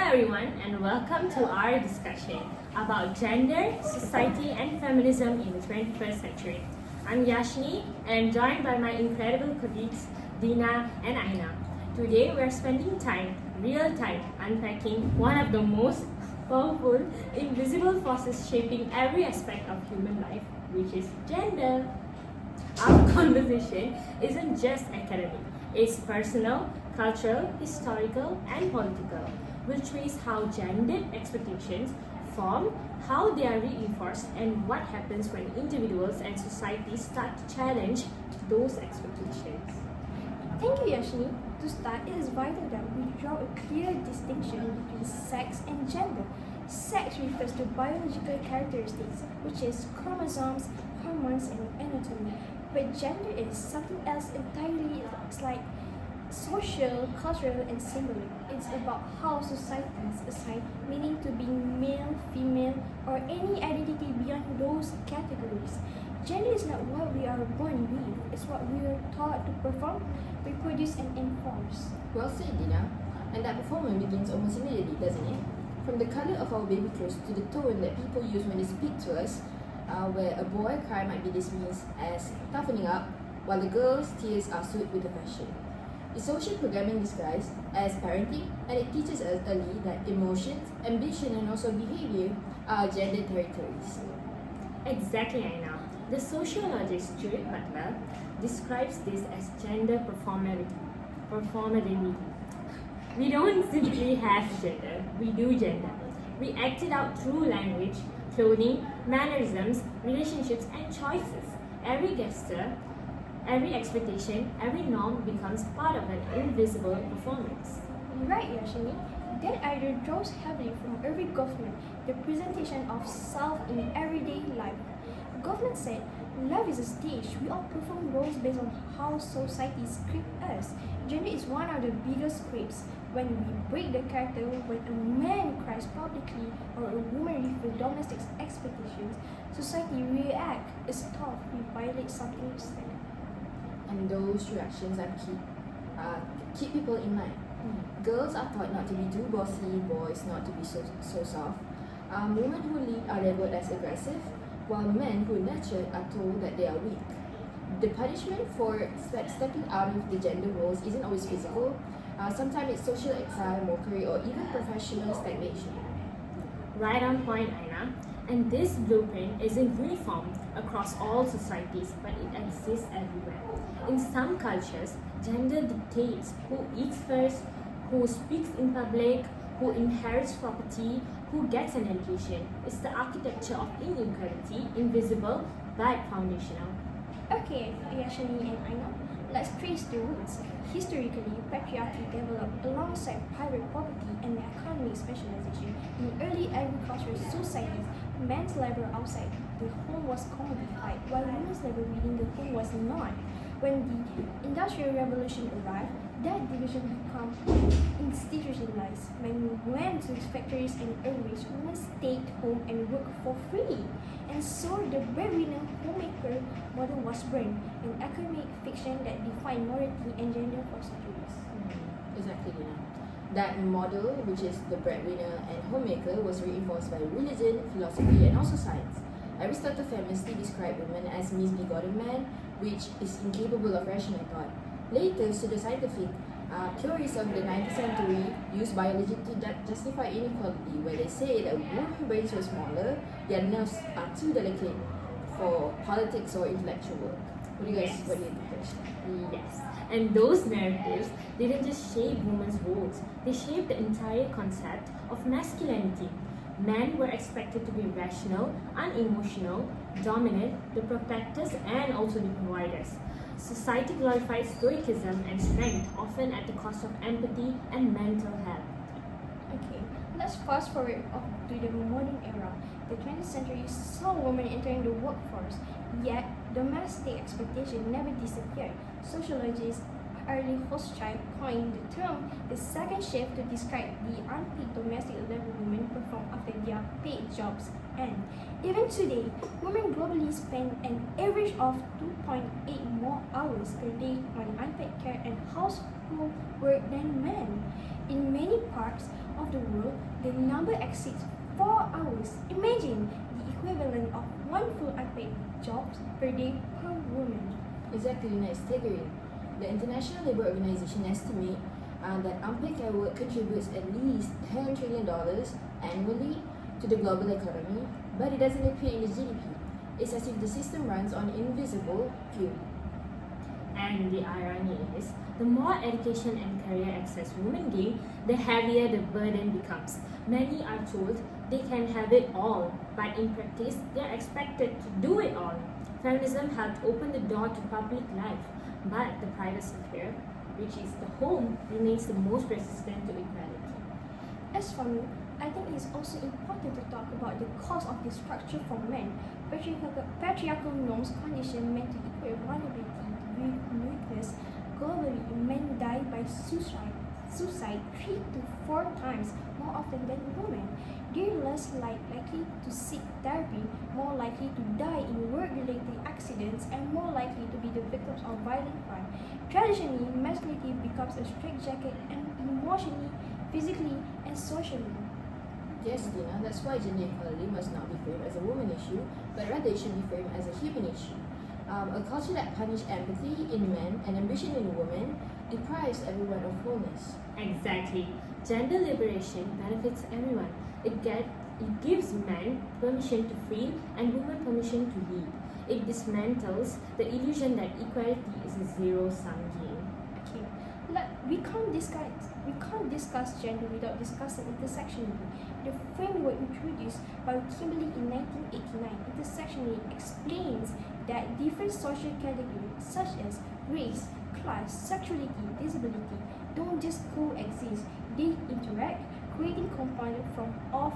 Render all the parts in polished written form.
everyone, and welcome to our discussion about gender, society, and feminism in the 21st century. I'm Yasheni and joined by my incredible colleagues Deena and Aynaa. Today we are spending time, real time, unpacking one of the most powerful, invisible forces shaping every aspect of human life, which is gender. Our conversation isn't just academic, it's personal, cultural, historical, and political. We'll trace how gendered expectations form, how they are reinforced, and what happens when individuals and societies start to challenge those expectations. Thank you, Yasheni. To start, it is vital that we draw a clear distinction between sex and gender. Sex refers to biological characteristics, which is chromosomes, hormones, and anatomy. But gender is something else entirely. It's like social, cultural, and symbolic. It's about how societies assign meaning to being male, female, or any identity beyond those categories. Gender is not what we are born with, it's what we are taught to perform, reproduce, and enforce. Well said, Dina. And that performance begins almost immediately, doesn't it? From the colour of our baby clothes to the tone that people use when they speak to us, where a boy cry might be dismissed as toughening up, while the girl's tears are soothed with affection. It's social programming disguised as parenting, and it teaches us early that emotions, ambition, and also behavior are gender territories. Exactly, Aina. The sociologist Judith Butler describes this as gender performativity. We don't simply have gender, we do gender. We act it out through language, clothing, mannerisms, relationships, and choices. Every gesture, every expectation, every norm becomes part of an invisible performance. Right, Yashini. That either draws heavily from every government the presentation of self in everyday life. Government said, life is a stage. We all perform roles based on how society scripts us. Gender is one of the biggest scripts. When we break the character, when a man cries publicly or a woman refuses domestic expectations, society reacts. It's tough. We violate something instead. And those reactions are keep people in mind. Girls are taught not to be too bossy, boys not to be so soft. Women who lead are labeled as aggressive, while men who nurture are told that they are weak. The punishment for stepping out of the gender roles isn't always physical. Sometimes it's social exile, mockery, or even professional stagnation. Right on point, Aina. And this blueprint isn't uniform across all societies, but it exists everywhere. In some cultures, gender dictates who eats first, who speaks in public, who inherits property, who gets an education. It's the architecture of inequality, invisible but foundational. Okay, Yashani and Aynaa, let's trace the roots. Historically, patriarchy developed alongside private property and economic specialization. In early agricultural societies, men's labor outside the home was commodified, while women's labor within the home was not. When the Industrial Revolution arrived, that division became institutionalized. Men went to factories and airways, women stayed home and worked for free. And so the breadwinner homemaker model was born, an economic fiction that defined morality and gender for centuries. Exactly, Dina. That model, which is the breadwinner and homemaker, was reinforced by religion, philosophy, and also science. Aristotle famously described women as misbegotten men, which is incapable of rational thought. Later, pseudoscientific theories of the 19th century used biology to justify inequality, where they say that women's brains were smaller, their nerves are too delicate for politics or intellectual work. What do you think? Yes. And those narratives didn't just shape women's roles, they shaped the entire concept of masculinity. Men were expected to be rational, unemotional, dominant, the protectors, and also the providers. Society glorified stoicism and strength, often at the cost of empathy and mental health. Okay, let's fast forward up to the modern era. The 20th century saw women entering the workforce, yet domestic expectation never disappeared. Sociologists Early Hochschild coined the term the second shift to describe the unpaid domestic labor women perform after their paid jobs end. Even today, women globally spend an average of 2.8 more hours per day on unpaid care and household work than men. In many parts of the world, the number exceeds 4 hours. Imagine the equivalent of one full unpaid job per day per woman. Exactly, Lina, it's staggering. The International Labour Organization estimates that unpaid care work contributes at least $10 trillion annually to the global economy, but it doesn't appear in the GDP. It's as if the system runs on invisible fuel. And the irony is, the more education and career access women gain, the heavier the burden becomes. Many are told they can have it all, but in practice, they are expected to do it all. Feminism helped open the door to public life, but the private sphere, which is the home, remains the most resistant to equality. As for me, I think it is also important to talk about the cause of this structure for men. Patriarchal norms condition men to equate vulnerability with weakness. Globally, men die by suicide 3 to 4 times more often than women. They're less likely to seek therapy, more likely to die in work-related accidents, and more likely to be the victims of violent crime. Traditionally, masculinity becomes a straitjacket and emotionally, physically, and socially. Yes, Dina, that's why gender equality must not be framed as a woman issue, but rather it should be framed as a human issue. A culture that punishes empathy in men and ambition in women deprives everyone of wholeness. Exactly. Gender liberation benefits everyone. It gives men permission to feel and women permission to lead. It dismantles the illusion that equality is a zero-sum game. Okay, we can't discuss gender without discussing intersectionality. The framework introduced by Kimberly in 1989, intersectionality explains that different social categories such as race, class, sexuality, disability don't just coexist, they interact, creating component of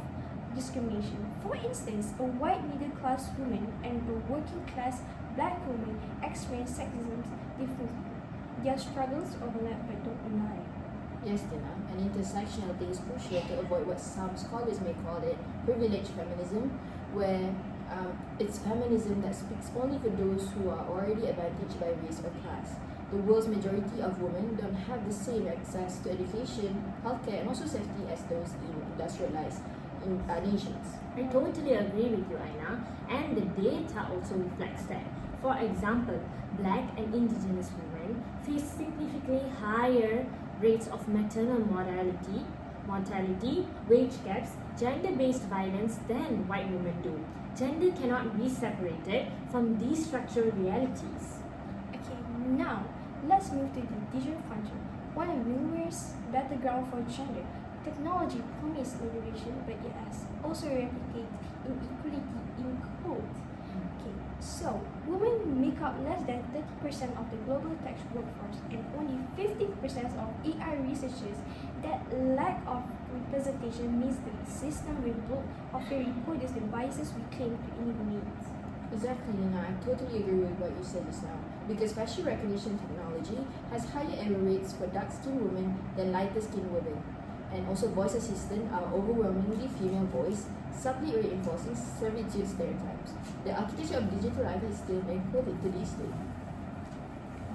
discrimination. For instance, a white middle class woman and a working class black woman experience sexism differently. Their struggles overlap but don't align. Yes, Dina, and intersectionality is crucial to avoid what some scholars may call it privileged feminism, where it's feminism that speaks only for those who are already advantaged by race or class. The world's majority of women don't have the same access to education, healthcare, and also safety as those in industrialized nations. I totally agree with you, Aina, and the data also reflects that. For example, Black and Indigenous women face significantly higher rates of maternal mortality, wage gaps, gender-based violence than white women do. Gender cannot be separated from these structural realities. Okay, now let's move to the digital function. One of the numerous battleground for gender. Technology promises liberation, but it has also replicates inequality in code. Okay, so women make up less than 30% of the global tech workforce and only 15% of AI researchers. That lack of representation means the system will build often reproduce the biases we claim to eliminate. Exactly, Lina. I totally agree with what you said just now. Because facial recognition technology has higher error rates for dark-skinned women than lighter-skinned women. And also voice assistants are overwhelmingly female voice, subtly reinforcing servitude stereotypes. The architecture of digital life is still encoded to this day.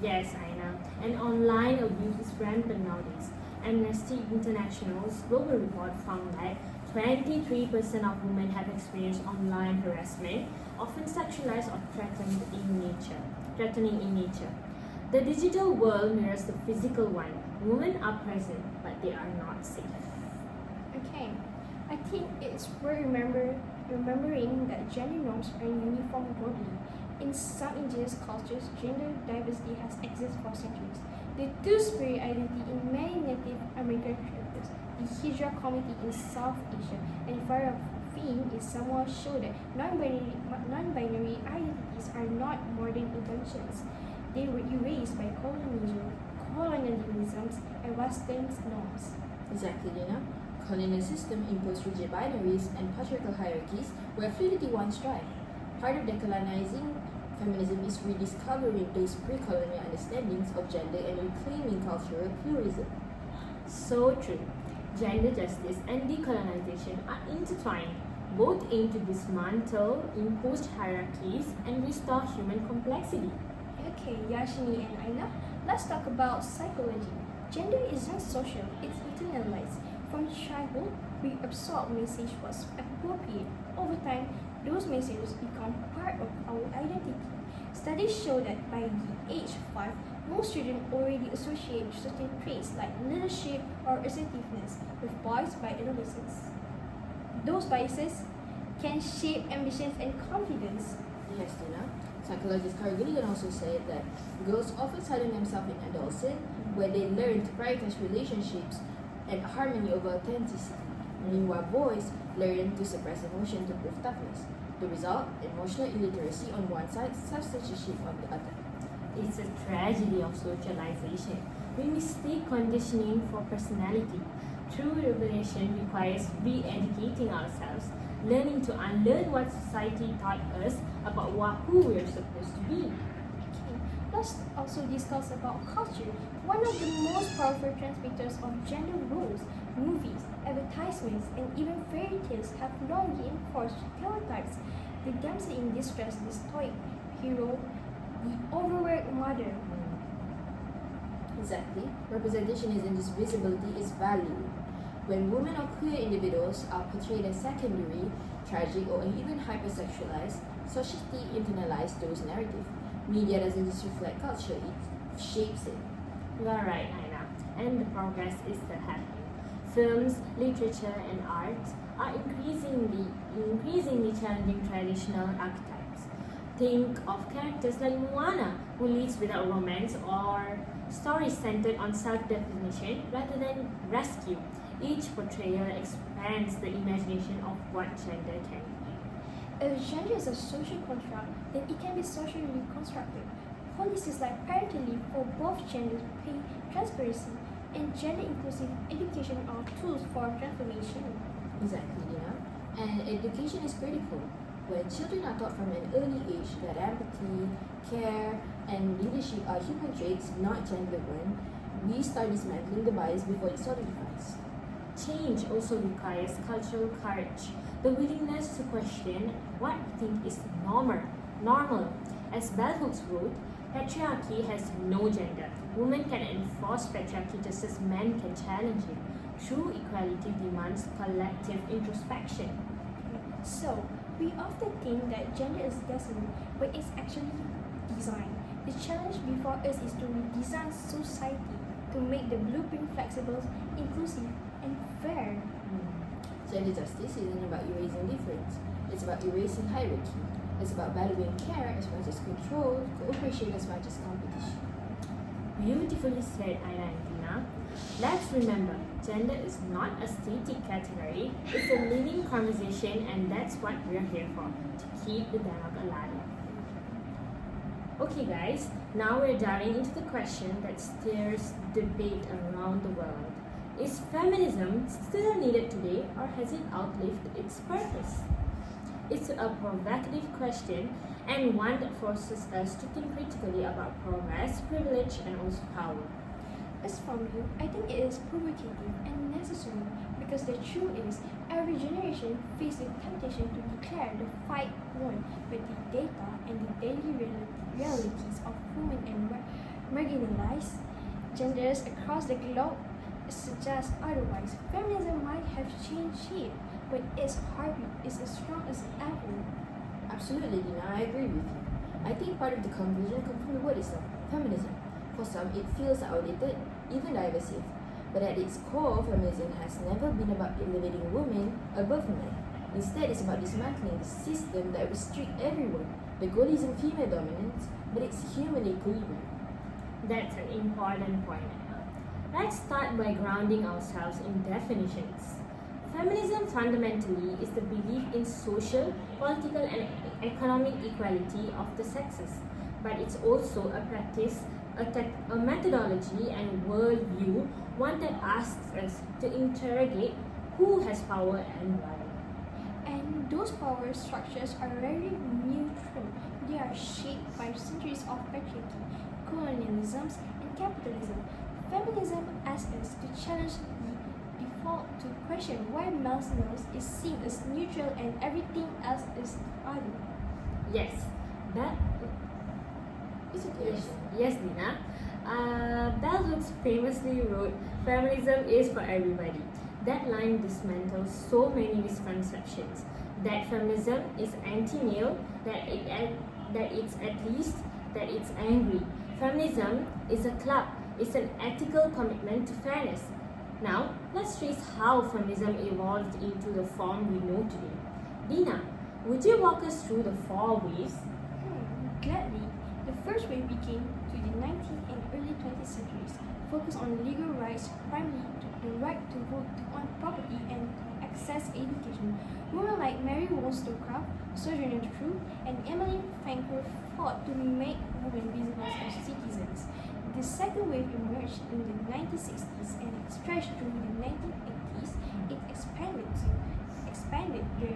Yes, Aina, and online abuse is rampant nowadays. Amnesty International's global report found that 23% of women have experienced online harassment, often sexualized or threatening in nature. The digital world mirrors the physical one. Women are present, but they are not safe. Okay, I think it's worth remembering that gender norms are uniform globally. In some indigenous cultures, gender diversity has existed for centuries. The two-spirit identity in many Native American tribes, the Hijra community in South Asia, and Fire of Fame is somewhat show that non-binary identities are not modern inventions. They were erased by colonialisms and Western norms. Exactly, Lina. Colonial system imposed rigid binaries and patriarchal hierarchies where fluidity once thrived. Part of decolonizing feminism is rediscovering those pre-colonial understandings of gender and reclaiming cultural pluralism. So true. Gender justice and decolonization are intertwined. Both aim to dismantle imposed hierarchies and restore human complexity. Okay, Yasheni and Aina, let's talk about psychology. Gender isn't social, it's internalized. From childhood, we absorb message was appropriate. Over time, those messages become part of our identity. Studies show that by the age of 5, most children already associate certain traits like leadership or assertiveness with boys by adolescence. Those biases can shape ambitions and confidence. Yes, Tina. Psychologist Carl Gilligan also said that girls often silence themselves in adolescence where they learn to prioritize relationships and harmony over authenticity. Meanwhile, boys learn to suppress emotion to prove toughness. The result, emotional illiteracy on one side, substitution on the other. It's a tragedy of socialization. We mistake conditioning for personality. True revelation requires re-educating ourselves, learning to unlearn what society taught us about who we're supposed to be. Okay, let's also discuss about culture. One of the most powerful transmitters of gender roles, movies, advertisements, and even fairy tales have long reinforced stereotypes. The damsel in distress, the stoic hero, the overworked mother. Exactly. Representation isn't just visibility, it's value. When women or queer individuals are portrayed as secondary, tragic, or even hypersexualized, society internalizes those narratives. Media doesn't just reflect culture, it shapes it. You are right, Aynaa, and the progress is still happening. Films, literature, and art are increasingly challenging traditional archetypes. Think of characters like Moana, who leads without romance, or stories centered on self-definition rather than rescue. Each portrayal expands the imagination of what gender can be. If gender is a social construct, then it can be socially reconstructed. Policies like parental leave for both genders, pay transparency, and gender inclusive education are tools for transformation. Exactly, Dina. And education is critical. When children are taught from an early age that empathy, care, and leadership are human traits, not gender born, we start dismantling the bias before it solidifies. Change also requires cultural courage, the willingness to question what we think is normal. As Bell Hooks wrote, patriarchy has no gender. Women can enforce patriarchy just as men can challenge it. True equality demands collective introspection. So, we often think that gender is destiny, but it's actually design. The challenge before us is to redesign society to make the blueprint flexible, inclusive, and fair. Gender justice isn't about erasing difference, it's about erasing hierarchy. It's about valuing care as much as control, cooperation as much as competition. Beautifully said, Aynaa and Deena. Let's remember, gender is not a static category, it's a living conversation, and that's what we're here for, to keep the dialogue alive. Okay guys, now we're diving into the question that stirs debate around the world. Is feminism still needed today, or has it outlived its purpose? It's a provocative question, and one that forces us to think critically about progress, privilege, and also power. As for me, I think it is provocative and necessary because the truth is every generation faces the temptation to declare the fight won, but the data and the daily realities of women and marginalized genders across the globe suggest otherwise. Feminism might have changed shape, but its heartbeat is as strong as ever. Absolutely, Dina, I agree with you. I think part of the confusion comes from the word itself, feminism. For some, it feels outdated, even divisive. But at its core, feminism has never been about elevating women above men. Instead, it's about dismantling the system that restricts everyone. The goal isn't female dominance, but it's human equilibrium. That's an important point. Let's start by grounding ourselves in definitions. Feminism fundamentally is the belief in social, political, and economic equality of the sexes, but it's also a practice, a methodology, and worldview, one that asks us to interrogate who has power and why. And those power structures are very neutral. They are shaped by centuries of patriarchy, colonialism, and capitalism. Feminism asks us to challenge the default to question why maleness is seen as neutral and everything else is other. Yes, that Is it yes, Deena. Bell Hooks famously wrote, "Feminism is for everybody." That line dismantles so many misconceptions that feminism is anti-male, that it's atheist, that it's angry. Feminism is a club, it's an ethical commitment to fairness. Now, let's trace how feminism evolved into the form we know today. Deena, would you walk us through the four waves? Gladly, the first wave began to the 19th and early 20th centuries, focused on legal rights, primarily the right to vote, to own property, and to access education. Women like Mary Wollstonecraft, Sojourner Truth, and Emily Fancourt fought to make women visible as citizens. The second wave emerged in the 1960s and stretched through the 1980s. It expanded the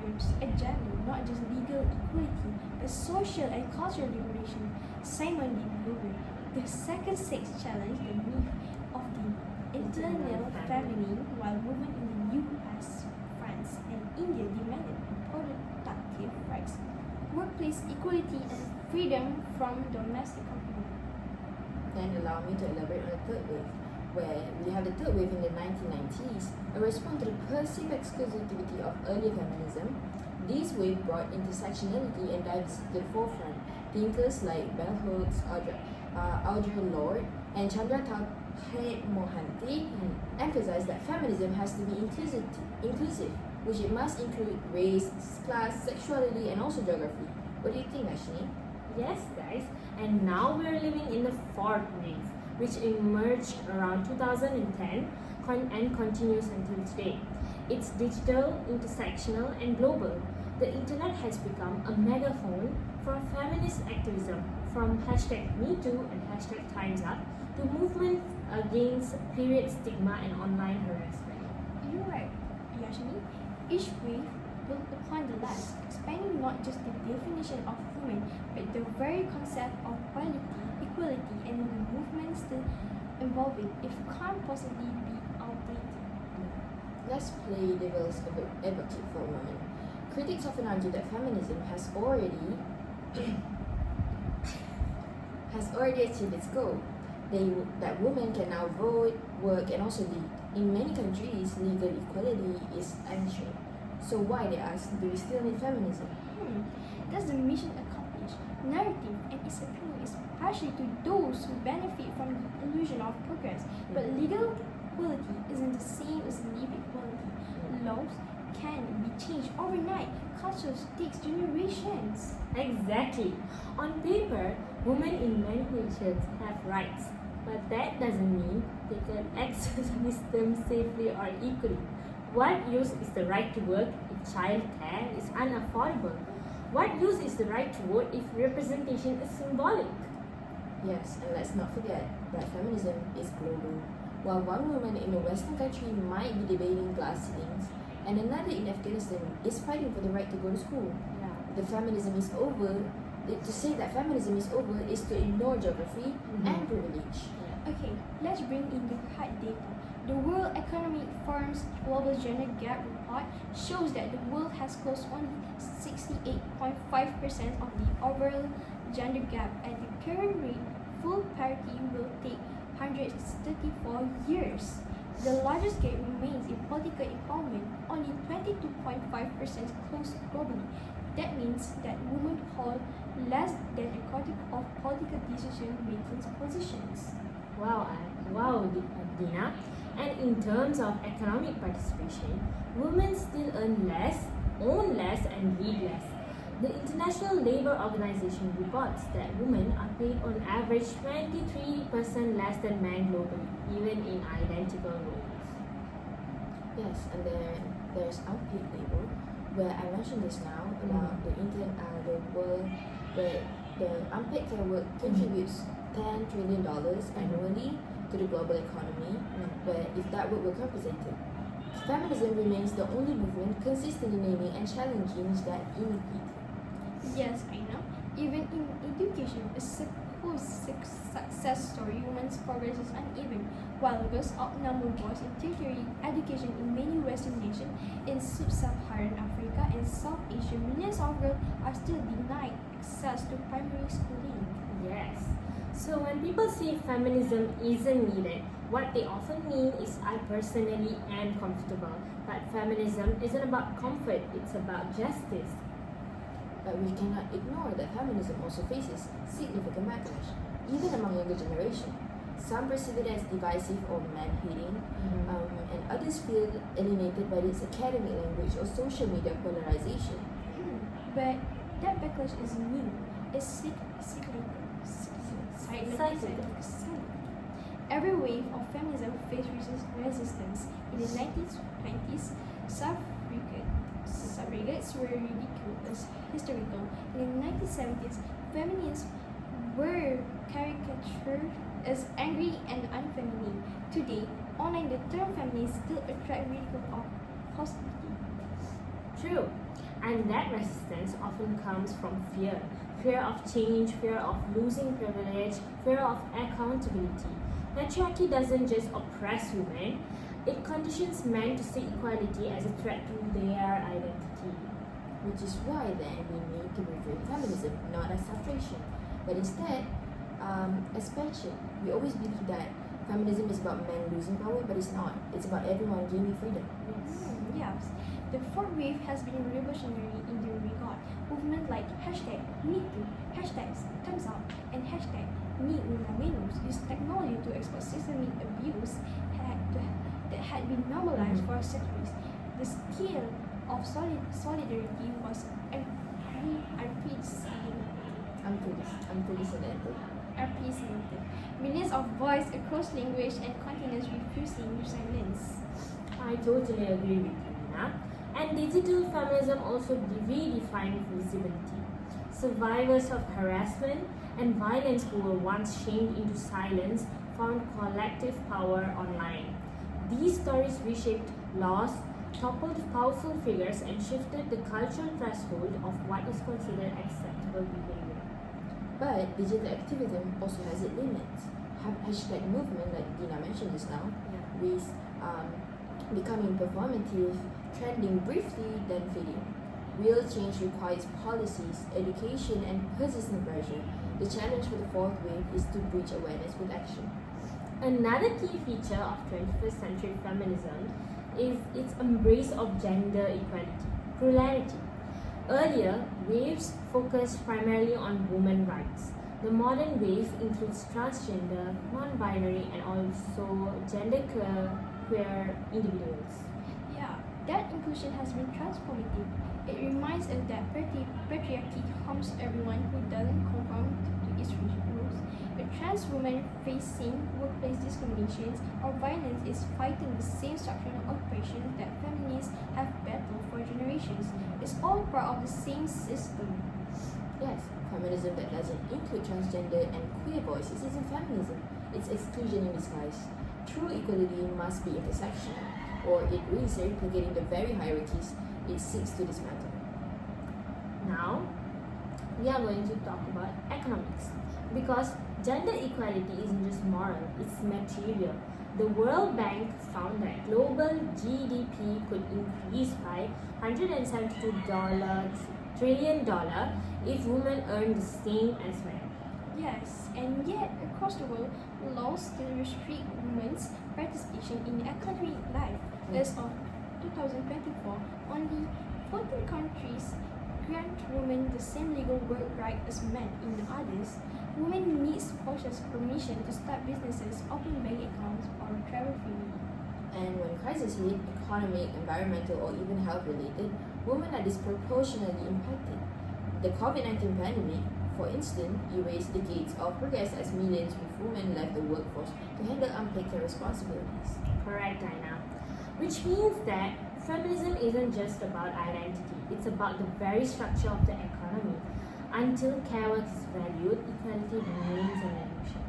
agenda, not just legal equality, but social and cultural liberation. Simon de Beauvoir, the second sex challenged the myth of the eternal feminine, while women in the US, France, and India demanded reproductive rights, workplace equality, and freedom from domestic confinement. Then allow me to elaborate on the third wave, where we have the third wave in the 1990s, a response to the perceived exclusivity of earlier feminism. This wave brought intersectionality and diversity to the forefront. Thinkers like Bell Hooks, Audre Lorde, and Chandra Thakur Mohanty emphasized that feminism has to be inclusive, which it must include race, class, sexuality, and also geography. What do you think, Yasheni? Yes, guys, and now we're living in the fourth wave, which emerged around 2010 and continues until today. It's digital, intersectional, and global. The internet has become a megaphone for feminist activism, from #MeToo and #TimesUp to movements against period stigma and online harassment. You're right, Yashini. Each wave built upon the last, expanding not just the definition of women, but the very concept of equality, and the movement still evolving. It can't possibly be outdated. Let's play devil's advocate for a moment. Critics often argue that feminism has already achieved its goal. That women can now vote, work, and also lead. In many countries, legal equality is enshrined. So why, they ask, do we still need feminism? That's the mission accomplished. Narrative and its appeal is partially to those who benefit from the illusion of progress. But legal equality isn't the same as lived equality. Laws can be changed overnight. Cultures takes generations. Exactly. On paper, women in many nations have rights, but that doesn't mean they can exercise them safely or equally. What use is the right to work if childcare is unaffordable? What use is the right to vote if representation is symbolic? Yes, and let's not forget that feminism is global. While one woman in a Western country might be debating glass ceilings, and another in Afghanistan is fighting for the right to go to school. The feminism is over. To say that feminism is over is to ignore geography and privilege. Okay, let's bring in the hard data. The World Economic Forum's Global Gender Gap Report shows that the world has closed only 68.5% of the overall gender gap. At the current rate, full parity will take 134 years. The largest gap remains in political empowerment, only 22.5% closed globally. That means that women hold less than a quarter of political decision-making positions. Wow, Deena. And in terms of economic participation, women still earn less, own less, and lead less. The International Labour Organization reports that women are paid on average 23% less than men globally, even in identical roles. Yes, and then there's unpaid labor, where I mentioned this now about the world, where the unpaid care work contributes $10 trillion annually to the global economy, where if that work were compensated. Feminism remains the only movement consistently naming and challenging that inequality. Yes, I know. Even in education, a supposed success story, women's progress is uneven. While girls outnumber boys in tertiary education in many Western nations, in sub-Saharan Africa and South Asia, millions of girls are still denied access to primary schooling. Yes. So when people say feminism isn't needed, what they often mean is I personally am comfortable. But feminism isn't about comfort, it's about justice. But we cannot ignore that feminism also faces significant backlash, even among younger generation. Some perceive it as divisive or man-hating, and others feel alienated by its academic language or social media polarization. But that backlash is new. It's cyclical. Every wave of feminism faced resistance. In the 1920s, suffragettes were ridiculed as hysterical. In the 1970s, feminists were caricatured as angry and unfeminine. Today, online the term feminist still attracts ridicule or hostility. True. And that resistance often comes from fear. Fear of change, fear of losing privilege, fear of accountability. Patriarchy doesn't just oppress women, it conditions men to see equality as a threat to their identity. Which is why then we need to reframe feminism not as suffragette, but instead as passion. We always believe that feminism is about men losing power, but it's not. It's about everyone gaining freedom. Yes. The fourth wave has been revolutionary in the regard. Movements like #MeToo, #TimesOut, and #MeWomenMenos use technology to expose systemic abuse that had been normalized for centuries. The scale of solidarity was unprecedented. Millions of voices across language and continents refusing silence. I totally agree with you, Deena. And digital feminism also redefined visibility. Survivors of harassment and violence who were once shamed into silence found collective power online. These stories reshaped laws, toppled powerful figures, and shifted the cultural threshold of what is considered acceptable behavior. But digital activism also has its limits. Hashtag movement, like Deena mentioned just now, is becoming performative, trending briefly, then fading. Real change requires policies, education, and persistent pressure. The challenge for the fourth wave is to breach awareness with action. Another key feature of 21st century feminism is its embrace of gender equality, plurality. Earlier, waves focused primarily on women's rights. The modern wave includes transgender, non-binary, and also genderqueer individuals. Yeah, that inclusion has been transformative. It reminds us that patriarchy harms everyone who doesn't conform to its rules. A trans woman facing workplace discrimination or violence is fighting the same structural oppression that feminists have battled for generations. It's all part of the same system. Yes, feminism that doesn't include transgender and queer voices isn't feminism. It's exclusion in disguise. True equality must be intersectional, or it risks replicating the very hierarchies it seeks to dismantle. Now, we are going to talk about economics because gender equality isn't just moral, it's material. The World Bank found that global GDP could increase by $172 trillion if women earn the same as men. Yes, and yet across the world, laws still restrict women's participation in economic life. As of 2024, only 14 countries grant women the same legal work right as men. In others, women need spouse's permission to start businesses, open bank accounts, or travel freely. And when crises hit, economic, environmental, or even health related, women are disproportionately impacted. The COVID-19 pandemic, for instance, erased decades of progress as millions of women left the workforce to handle unpaid responsibilities. Correct, Aynaa. Which means that feminism isn't just about identity, it's about the very structure of the economy. Until care work is valued, equality remains an illusion.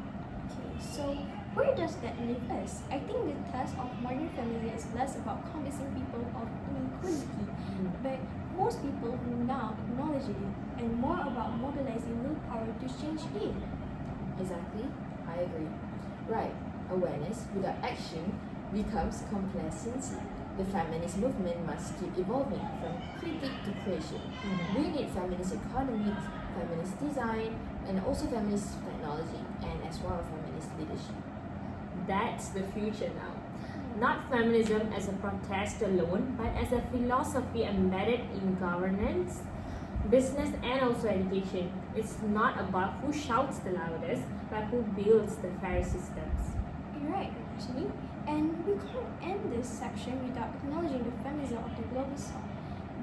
Okay, so where does that leave us? I think the task of modern feminism is less about convincing people of inequality, but most people now acknowledge it, and more about mobilizing willpower to change it. Exactly, I agree. Right, awareness without action becomes complacency. The feminist movement must keep evolving from critique to creation. We need feminist economics, feminist design, and also feminist technology, and as well feminist leadership. That's the future now. Not feminism as a protest alone, but as a philosophy embedded in governance, business, and also education. It's not about who shouts the loudest, but who builds the fair systems. You're right, actually. And we can't end this section without acknowledging the feminism of the global south,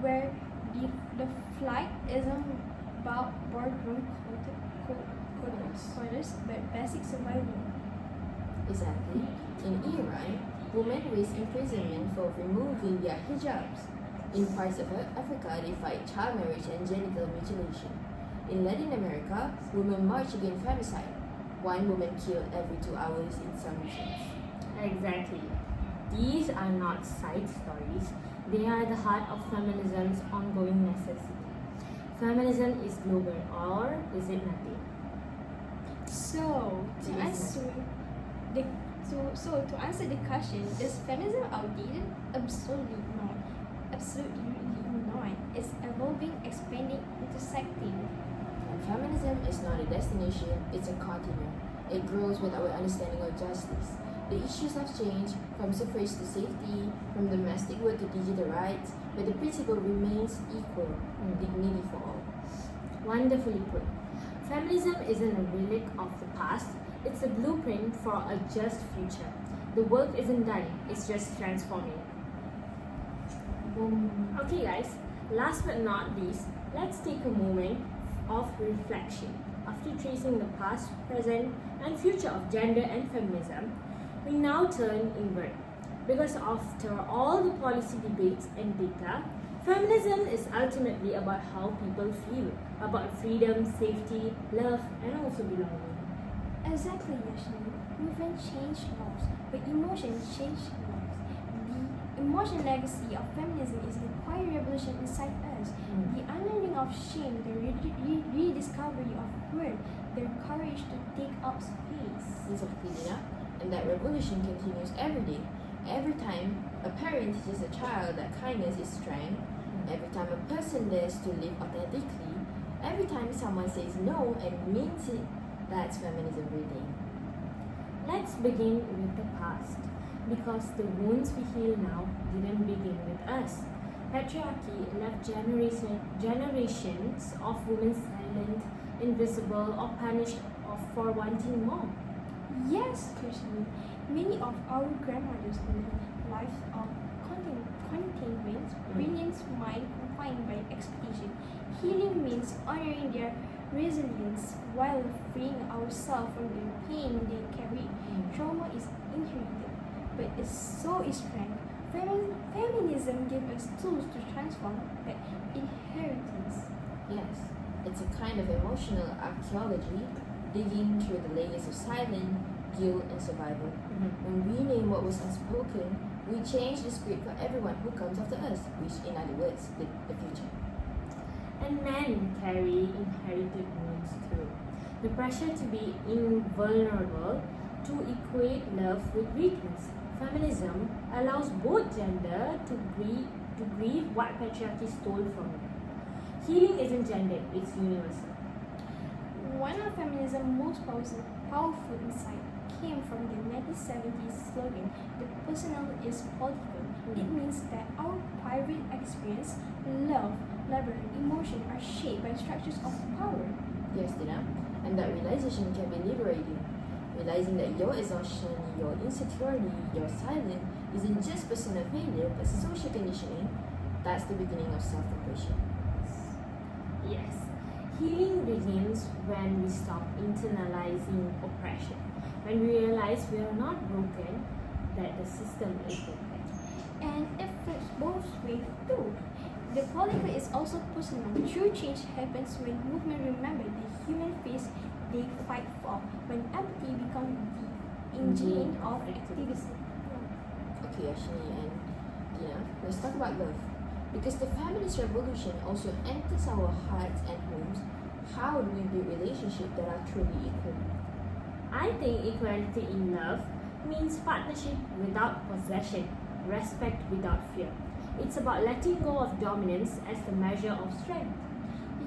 where the flight isn't about boardroom quotas, but basic survival. Exactly. In Iran, women face imprisonment for removing their hijabs. In parts of Africa, they fight child marriage and genital mutilation. In Latin America, women march against femicide. One woman killed every 2 hours in some regions. Exactly. These are not side stories, they are the heart of feminism's ongoing necessity. Feminism is global, or is it nothing? So to It is answer the question, is feminism outdated? Absolutely not. Absolutely not. It's evolving, expanding, intersecting. And feminism is not a destination, it's a continuum. It grows with our understanding of justice. The issues have changed from suffrage to safety, from domestic work to digital rights, but the principle remains equal, dignity for all. Wonderfully put. Feminism isn't a relic of the past, it's a blueprint for a just future. The work isn't done, it's just transforming. Okay, guys, last but not least, let's take a moment of reflection. After tracing the past, present, and future of gender and feminism, we now turn inward. Because after all the policy debates and data, feminism is ultimately about how people feel, about freedom, safety, love, and also belonging. Exactly, Yasheni. Movement change laws, but emotion change laws. The emotional legacy of feminism is the quiet revolution inside us, the unlearning of shame, the rediscovery of worth, the courage to take up space. Exactly, Deena. And that revolution continues every day. Every time a parent teaches a child that kindness is strength, every time a person dares to live authentically, every time someone says no and means it, that's feminism breathing. Let's begin with the past, because the wounds we heal now didn't begin with us. Patriarchy left generations of women silent, invisible, or punished for wanting more. Yes, Yasheni. Many of our grandmothers lived lives of containment, brilliant mind confined by expectation. Healing means honoring their resilience while freeing ourselves from the pain they carry. Trauma is inherited, but it's so is strength. Feminism gives us tools to transform that inheritance. Yes, it's a kind of emotional archaeology, digging through the layers of silence, guilt, and survival. When we name what was unspoken, we change the script for everyone who comes after us, which, in other words, the future. And men carry inherited wounds too. The pressure to be invulnerable, to equate love with weakness. Feminism allows both gender to grieve what patriarchy stole from them. Healing isn't gendered, it's universal. One of feminism's most powerful insight came from the 1970s slogan, "The personal is political." It means that our private experience, love, labor, and emotion are shaped by structures of power. Yes, Dina, and that realization can be liberating. Realizing that your exhaustion, your insecurity, your silence isn't just personal failure but social conditioning, that's the beginning of self-compassion. Yes, healing begins when we stop internalizing oppression, when we realize we are not broken, that the system is broken. And it flips both ways too. The political is also personal. True change happens when movement remember the human face they fight for, when empathy becomes the engine of activism. Okay, Yasheni and Dina, let's talk about love. Because the feminist revolution also enters our hearts and homes, how do we build relationships that are truly equal? I think equality in love means partnership without possession. respect without fear. It's about letting go of dominance as the measure of strength.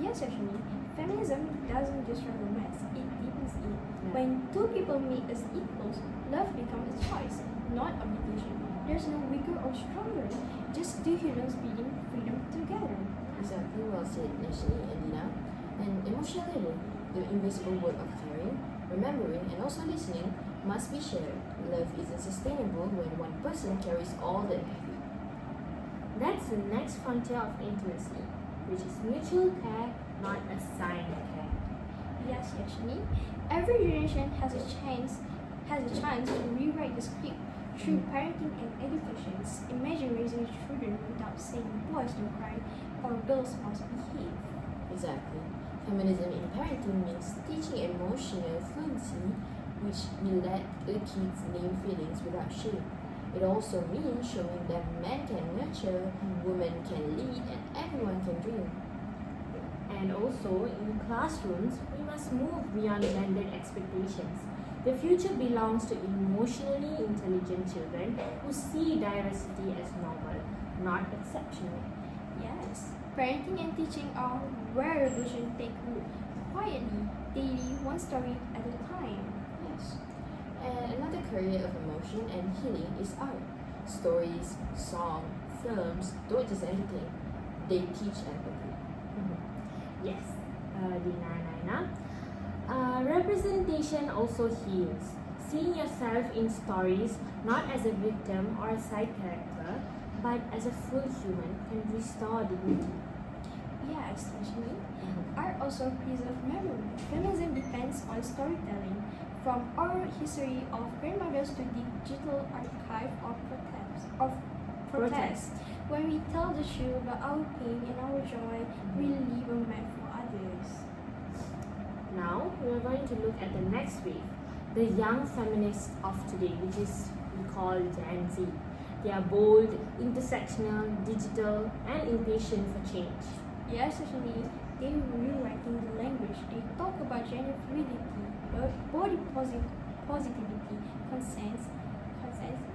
Yes, actually, feminism doesn't just romance, it deepens it. Yeah. When two people meet as equals, love becomes a choice, not obligation. There's no weaker or stronger, just two humans building freedom together. Exactly, well said, Yasheni and Deena. And emotionally, the invisible work of caring, remembering, and also listening must be shared. Love isn't sustainable when one person carries all the empathy. That's the next frontier of intimacy, which is mutual care, not assigned care. Yes, Yashini. Every generation has a chance to rewrite the script through parenting and education. Imagine raising children without saying boys don't cry or girls must behave. Exactly. Feminism in parenting means teaching emotional fluency, which will let the kids name feelings without shame. It also means showing that men can nurture, women can lead, and everyone can dream. And also, in classrooms, we must move beyond gendered expectations. The future belongs to emotionally intelligent children who see diversity as normal, not exceptional. Yes, parenting and teaching are where revolution take root. Quietly, daily, one story at a time. Yes. And another career of emotion and healing is art. Stories, song, films don't just entertain, they teach empathy. Yes, Deena and Aynaa. Representation also heals. Seeing yourself in stories not as a victim or a side character, but as a full human can restore dignity. Yes, actually. Art also preserves memory. Feminism depends on storytelling, from oral history of grandmothers to digital archive of protest. When we tell the truth about our pain and our joy, we leave a map for others. Now we are going to look at the next wave, the young feminists of today, which is we call Gen Z. They are bold, intersectional, digital, and impatient for change. Yes, actually, they rewriting the language. They talk about gender fluidity, body positivity, consent,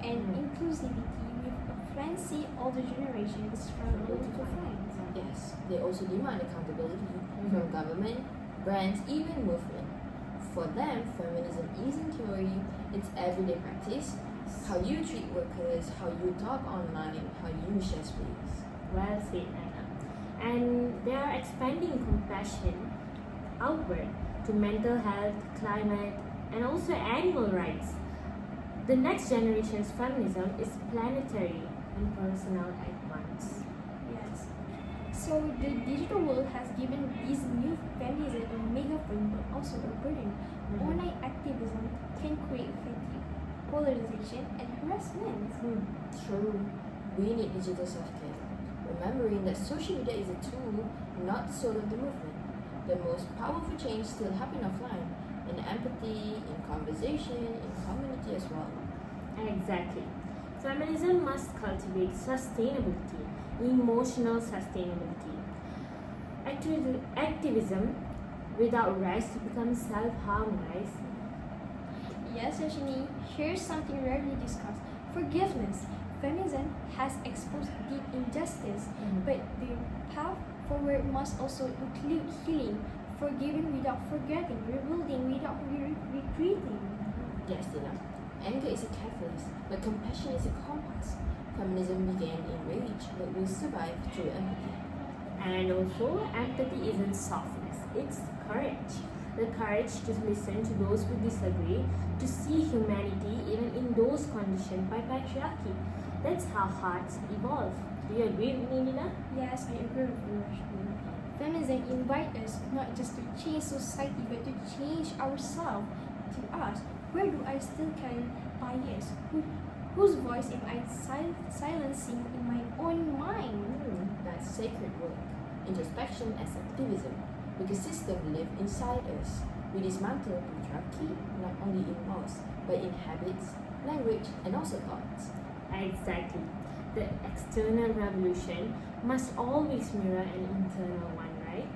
and inclusivity with a fluency all the generations struggle to find. Yes, they also demand accountability from government, brands, even movement. For them, feminism isn't theory, it's everyday practice. How you treat workers, how you talk online, how you share space. Well said, Anna. And they are expanding compassion outward to mental health, climate, and also animal rights. The next generation's feminism is planetary and personal at once. Yes. So the digital world has given this new feminism a megaphone but also a burden. Online activism can create fatigue, polarization, and harassment. True, we need digital self-care. Remembering that social media is a tool, not the soul of the movement. The most powerful change still happen offline, in empathy, in conversation, in community as well. Exactly. Feminism must cultivate sustainability, emotional sustainability. Activism without rest becomes self-harm, guys. Yes, Yashini, here's something rarely discussed. Forgiveness. Feminism has exposed deep injustice, but the path forward must also include healing, forgiving without forgetting, rebuilding without retreating. Yes, Dina. Anger is a catalyst, but compassion is a compass. Feminism began in rage, but will survive through empathy. And also, empathy isn't softness, it's courage. The courage to listen to those who disagree, to see humanity even in those conditioned by patriarchy. That's how hearts evolve. Do you agree with me, Nina? Yes, I agree with you, Yashini. Feminism invites us not just to change society, but to change ourselves. To ask, where do I still carry bias? Whose voice am I silencing in my own mind? That's sacred work. Introspection as activism. Because systems live inside us. We dismantle patriarchy not only in laws, but in habits, language, and also thoughts. Exactly. The external revolution must always mirror an internal one, right?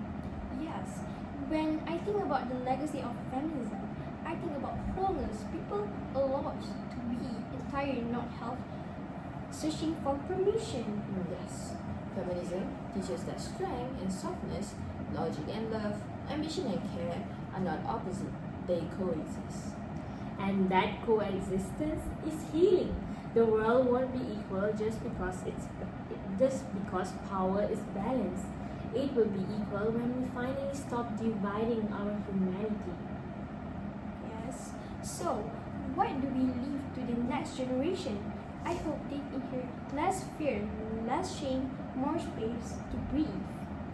Yes. When I think about the legacy of feminism, I think about wholeness. People allowed to be entire, not searching for permission. Yes. Feminism teaches that strength and softness, logic and love, ambition and care are not opposite, they coexist. And that coexistence is healing. The world won't be equal just because power is balanced. It will be equal when we finally stop dividing our humanity. Yes. So, what do we leave to the next generation? I hope they inherit less fear, less shame, more space to breathe.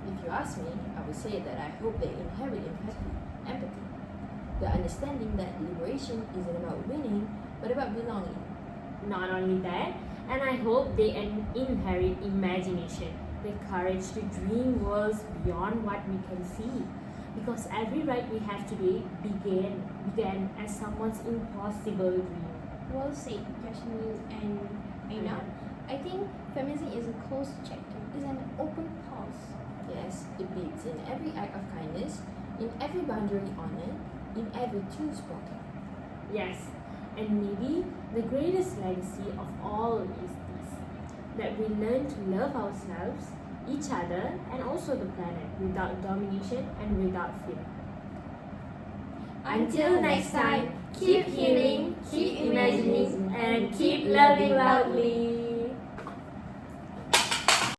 If you ask me, I would say that I hope they inherit empathy, the understanding that liberation isn't about winning, but about belonging. Not only that, and I hope they inherit imagination, the courage to dream worlds beyond what we can see. Because every right we have today began as someone's impossible dream. Well said, Yasheni and Aynaa. I think feminism is a closed chapter, it's an open pause. Yes, it beats in every act of kindness, in every boundary honored, in every truth spoken. Yes, and maybe the greatest legacy of all is this, that we learn to love ourselves, each other, and also the planet without domination and without fear. Until next time, keep healing, keep imagining, and keep loving loudly.